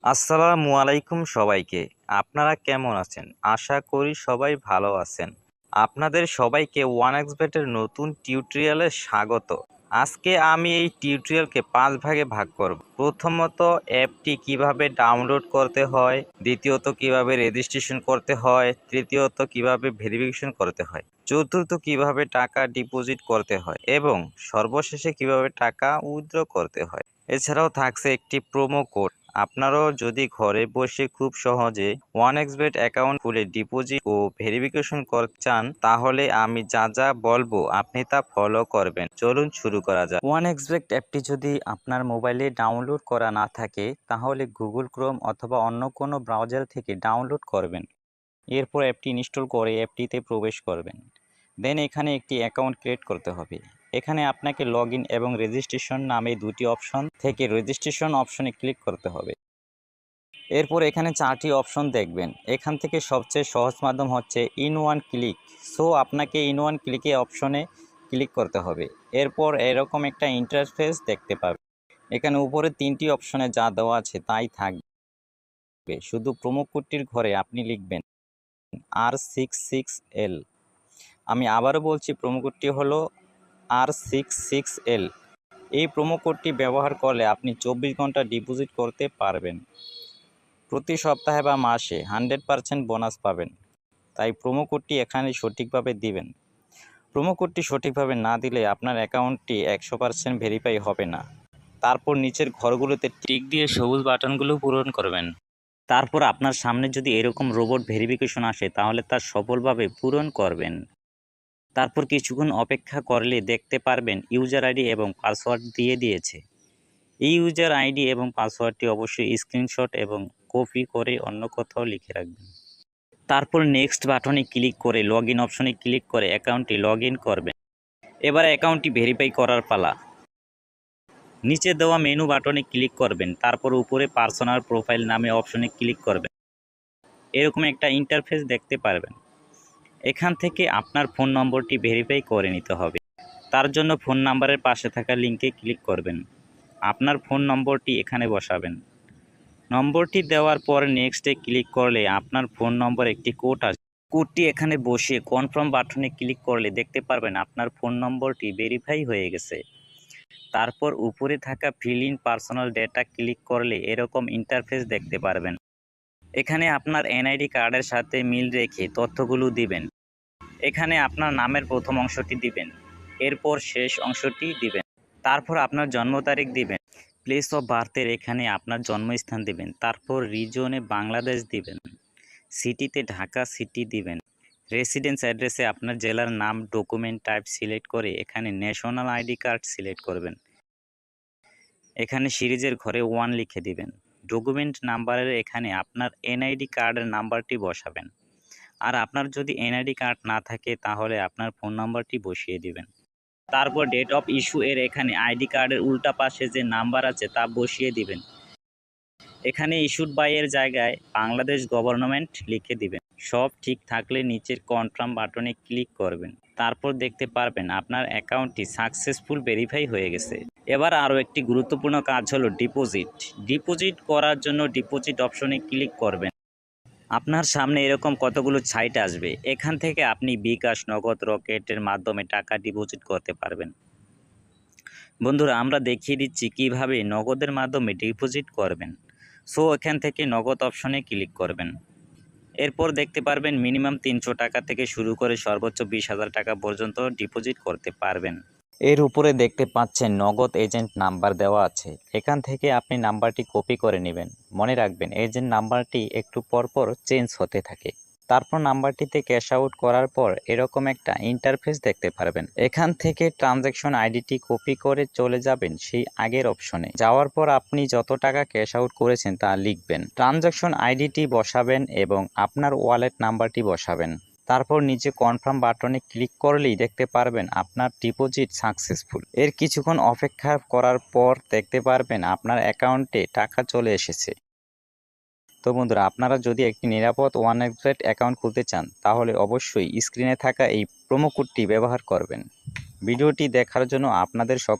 আসসালামু আলাইকুম সবাইকে। আপনারা কেমন আছেন? আশা করি সবাই ভালো আছেন। আপনাদের সবাইকে 1xBet এর নতুন টিউটোরিয়ালে স্বাগত। আজকে আমি এই টিউটোরিয়ালকে 5 ভাগে ভাগ করব। প্রথমত অ্যাপটি কিভাবে ডাউনলোড করতে হয়, দ্বিতীয়ত কিভাবে রেজিস্ট্রেশন করতে হয়, তৃতীয়ত কিভাবে ভেরিফিকেশন করতে হয়, চতুর্থ কিভাবে টাকা ডিপোজিট করতে হয় এবং সর্বশেষে কিভাবে টাকা উইথড্র করতে হয়। এছাড়াও থাকছে একটি প্রোমো কোড। আপনারাও যদি ঘরে বসে খুব সহজে 1xBet অ্যাকাউন্ট খুলে ডিপোজিট ও ভেরিফিকেশন করতে চান, তাহলে আমি যা যা বলবো আপনি তা ফলো করবেন। চলুন শুরু করা যাক। 1xBet অ্যাপটি যদি আপনার মোবাইলে ডাউনলোড করা না থাকে, তাহলে গুগল ক্রোম অথবা অন্য কোনো ব্রাউজার থেকে ডাউনলোড করবেন। এরপর অ্যাপটি ইনস্টল করে অ্যাপটিতে প্রবেশ করবেন। দেন এখানে একটি অ্যাকাউন্ট ক্রিয়েট করতে হবে। এখানে আপনাকে লগইন এবং রেজিস্ট্রেশন নামে দুটি অপশন থেকে রেজিস্ট্রেশন অপশনে ক্লিক করতে হবে। এরপর এখানে 4টি অপশন দেখবেন। এখান থেকে সবচেয়ে সহজ মাধ্যম হচ্ছে ইন ওয়ান ক্লিক। সো আপনাকে ইন ওয়ান ক্লিকে অপশনে ক্লিক করতে হবে। এরপর এরকম একটা ইন্টারফেস দেখতে পাবেন। এখানে উপরে 3টি অপশনে যা দেওয়া আছে তাই থাকবে। শুধু প্রোমো কোডটির ঘরে আপনি লিখবেন R66L। আমি আবারও বলছি, প্রোমো কোডটি হলো R66L। এই প্রোমো কোডটি ব্যবহার করলে আপনি 24 ঘন্টা ডিপোজিট করতে পারবেন। প্রতি সপ্তাহে বা মাসে 100% বোনাস পাবেন। তাই প্রোমো কোডটি এখানে সঠিকভাবে দিবেন। প্রোমো কোডটি সঠিকভাবে না দিলে আপনার অ্যাকাউন্টটি 100% ভেরিফাই হবে না। তারপর নিচের ঘরগুলোতে টিক দিয়ে সবুজ বাটনগুলো পূরণ করবেন। তারপর আপনার সামনে যদি এরকম রোবট ভেরিফিকেশন আসে, তাহলে তা সফলভাবে পূরণ করবেন। তারপর কিছুক্ষণ অপেক্ষা করলে দেখতে পারবেন ইউজার আইডি এবং পাসওয়ার্ড দিয়ে দিয়েছে। এই ইউজার আইডি এবং পাসওয়ার্ডটি অবশ্যই স্ক্রিনশট এবং কপি করে অন্য কোথাও লিখে রাখবেন। তারপর নেক্সট বাটনে ক্লিক করে লগইন অপশনে ক্লিক করে অ্যাকাউন্টটি লগইন করবেন। এবার অ্যাকাউন্টটি ভেরিফাই করার পালা। নিচে দেওয়া মেনু বাটনে ক্লিক করবেন। তারপর উপরে পার্সোনাল প্রোফাইল নামে অপশনে ক্লিক করবেন। এরকম একটা ইন্টারফেস দেখতে পারবেন। এখান থেকে আপনার ফোন নম্বরটি ভেরিফাই করে নিতে হবে। তার জন্য ফোন নাম্বারের পাশে থাকা লিঙ্কে ক্লিক করবেন। আপনার ফোন নম্বরটি এখানে বসাবেন। নম্বরটি দেওয়ার পর নেক্সটে ক্লিক করলে আপনার ফোন নম্বর একটি কোড আসবে। কোডটি এখানে বসিয়ে কনফার্ম বাটনে ক্লিক করলে দেখতে পারবেন আপনার ফোন নম্বরটি ভেরিফাই হয়ে গেছে। তারপর উপরে থাকা fill in personal data click করলে এরকম ইন্টারফেস দেখতে পারবেন। এখানে আপনার এনআইডি কার্ডের সাথে মিল রেখে তথ্যগুলো দিবেন। এখানে আপনার নামের প্রথম অংশটি দিবেন, এরপর শেষ অংশটি দিবেন। তারপর আপনার জন্ম তারিখ দিবেন। প্লেস অফ বার্থের এখানে আপনার জন্মস্থান দিবেন। তারপর রিজনে বাংলাদেশ দিবেন। সিটিতে ঢাকা সিটি দিবেন। রেসিডেন্স অ্যাড্রেসে আপনার জেলার নাম, ডকুমেন্ট টাইপ সিলেক্ট করে এখানে ন্যাশনাল আইডি কার্ড সিলেক্ট করবেন। এখানে সিরিজের ঘরে 1 লিখে দিবেন। ডকুমেন্ট নাম্বারের এখানে আপনার এনআইডি কার্ডের নাম্বারটি বসাবেন। আর আপনার যদি এনআইডি কার্ড না থাকে, তাহলে আপনার ফোন নাম্বারটি বসিয়ে দিবেন। তারপর ডেট অফ ইস্যু এর এখানে আইডি কার্ডের উল্টা পাশে যে নাম্বার আছে তা বসিয়ে দিবেন। এখানে ইস্যুড বাই এর জায়গায় বাংলাদেশ গভর্নমেন্ট লিখে দিবেন। সব ঠিক থাকলে নিচের কনফার্ম বাটনে ক্লিক করবেন। তারপর দেখতে পারবেন আপনার অ্যাকাউন্টটি সাকসেসফুল ভেরিফাই হয়ে গেছে। এবার আরও একটি গুরুত্বপূর্ণ কাজ হলো ডিপোজিট। ডিপোজিট করার জন্য ডিপোজিট অপশনে ক্লিক করবেন। আপনার সামনে এরকম কতগুলো সাইট আসবে। এখান থেকে আপনি বিকাশ, নগদ, রকেটের মাধ্যমে টাকা ডিপোজিট করতে পারবেন। বন্ধুরা, আমরা দেখিয়ে দিচ্ছি কিভাবে নগদের মাধ্যমে ডিপোজিট করবেন। সো এখান থেকে নগদ অপশনে ক্লিক করবেন। এরপর দেখতে পারবেন মিনিমাম 300 টাকা থেকে শুরু করে সর্বোচ্চ 20,000 টাকা পর্যন্ত ডিপোজিট করতে পারবেন। এর উপরে দেখতে পাচ্ছেন নগদ এজেন্ট নাম্বার দেওয়া আছে। এখান থেকে আপনি নাম্বারটি কপি করে নেবেন। মনে রাখবেন, এজেন্ট নাম্বারটি একটু পরপর চেঞ্জ হতে থাকে। তারপর নাম্বারটিতে ক্যাশ আউট করার পর এরকম একটা ইন্টারফেস দেখতে পারবেন। এখান থেকে ট্রানজ্যাকশন আইডিটি কপি করে চলে যাবেন সেই আগের অপশনে। যাওয়ার পর আপনি যত টাকা ক্যাশ আউট করেছেন তা লিখবেন। ট্রানজ্যাকশন আইডিটি বসাবেন এবং আপনার ওয়ালেট নাম্বারটি বসাবেন। তারপর নিচে কনফার্ম বাটনে ক্লিক করলেই দেখতে পারবেন আপনার ডিপোজিট সাকসেসফুল। এর কিছুক্ষণ অপেক্ষা করার পর দেখতে পারবেন আপনার অ্যাকাউন্টে টাকা চলে এসেছে। তো বন্ধুরা, আপনারা যদি একটি নিরাপদ 1xBet অ্যাকাউন্ট খুলতে চান, তাহলে অবশ্যই স্ক্রিনে থাকা এই প্রোমো কোডটি ব্যবহার করবেন। ভিডিওটি দেখার জন্য আপনাদের